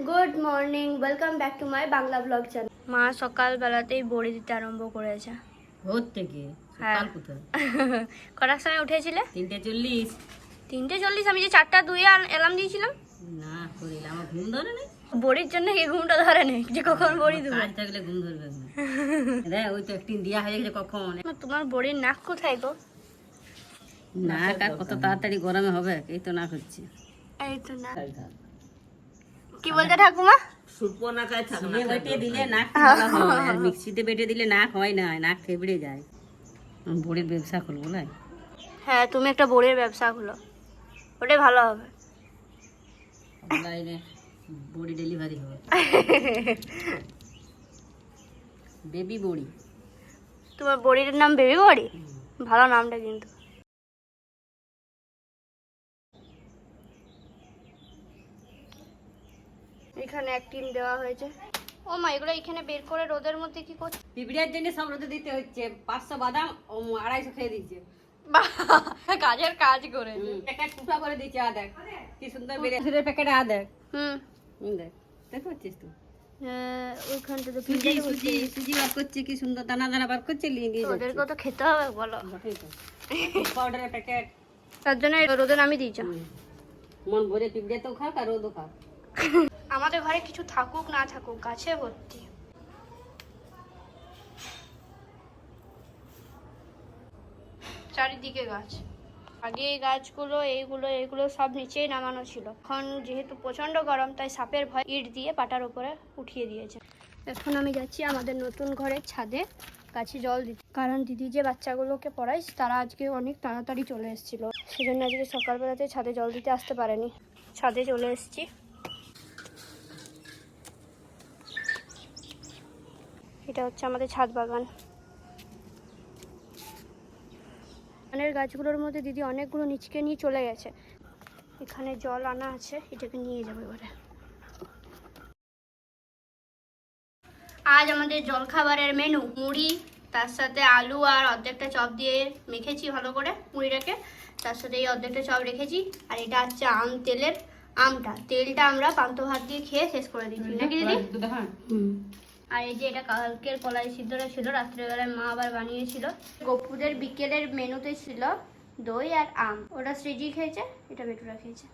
Good morning, welcome back to my Bangla blog channel. মা সকালবেলাতেই বড়ি দিতে আরম্ভ করেছে। ভোর থেকে হ্যাঁ। সকাল কোথায়? কটার সময় উঠেছিলে? 3:40। 3:40? আমি যে 4টা2-এ অ্যালার্ম দিয়েছিলাম। না করিল, আমার ঘুম ধরে নেই। বড়ির জন্য কি ঘুমটা ধরে নেই যে কখন বড়ি দেবো? কাজ থাকলে ঘুম ধরবে না। রে ওই তো একদিন দিয়া হয়ে গেছে কখন। তোমার বড়ির নাক কোথায় গো? নাক আর কত তাড়াতাড়ি গরমে হবে, এই তো নাক হচ্ছে। এই তো না। কি বলতে ঠাকুমা? শিলে বেটে দিলে নাক ভালো হয়, আর মিক্সিতে বেটে দিলে নাক হয় না, নাক থেবড়ে যায়। বড়ির ব্যবসা করবো না? হ্যাঁ, তুমি একটা বড়ির ব্যবসা খুলো, ওটাই ভালো হবে। অনলাইনে বড়ি ডেলিভারি হবে। বেবি বড়ি। তোমার বড়ির নাম বেবি বড়ি? ভালো নামটা কিন্তু। এখানে এক টিন দেওয়া হয়েছে। ও মা, এগুলো এখানে বের করে রোদের মধ্যে কি করছে? পিঁপড়ার জন্য সব রোদে দিতে হচ্ছে। 500 বাদাম 250 খেয়ে দিচ্ছে। কাজের কাজ করে। প্যাকেট ফুটা করে দিচ্ছে। আ দেখ কি সুন্দর বেরিয়েছে প্যাকেট। আ দেখ। দেখ, দেখতে পাচ্ছিস তো? ওইখানটা তো সুজি সুজি সুজি বার করছে, কি সুন্দর দানা দানা বার করছে, নিয়ে দিয়ে যাচ্ছে। ওদেরকেও তো খেতে হবে বলো। বটেই তো। পাউডারের প্যাকেট। তার জন্য রোদে নামিয়ে দিয়েছ। মন ভরে পিঁপড়েতেও খাক আর রোদও খাক। আমাদের ঘরে কিছু থাকুক না থাকুক, গাছে ভর্তি। চারিদিকে গাছ। আগে এই গাছগুলো এইগুলো সব নিচেই নামানো ছিল। এখন যেহেতু প্রচন্ড গরম, তাই সাপের ভয় ইট দিয়ে পাটার উপরে উঠিয়ে দিয়েছে। এখন আমি যাচ্ছি আমাদের নতুন ঘরের ছাদে গাছে জল দিতে, কারণ দিদি যে বাচ্চাগুলোকে পড়ায় তারা আজকে অনেক তাড়াতাড়ি চলে এসেছিল, সেজন্য আজকে সকালবেলাতে ছাদে জল দিতে আসতে পারেনি। ছাদে চলে এসেছি। এটা হচ্ছে আমাদের ছাদ বাগান। বাগানের গাছগুলোর মধ্যে দিদি অনেকগুলো নিচকে নিয়ে চলে গেছে। এখানে জল আনা আছে, এটাকে নিয়ে যাবো এবারে। আজ আমাদের জলখাবারের মেনু মুড়ি, তার সাথে আলু আর অর্ধেকটা চপ দিয়ে মেখেছি ভালো করে মুড়িটাকে, তার সাথে এই অর্ধেকটা চপ রেখেছি। আর এটা হচ্ছে তেলটা আমরা পান্তা ভাত দিয়ে খেয়ে শেষ করে দিচ্ছি নাকি দিদি? আর এই যে এটা কালকের কলাই সিদ্ধটা ছিল, রাত্রেবেলায় মা আবার বানিয়েছিল। গপুদের বিকেলের মেনুতে ছিল দই আর আম, ওটা সৃজি খেয়েছে, এটা বেটুরা খেয়েছে।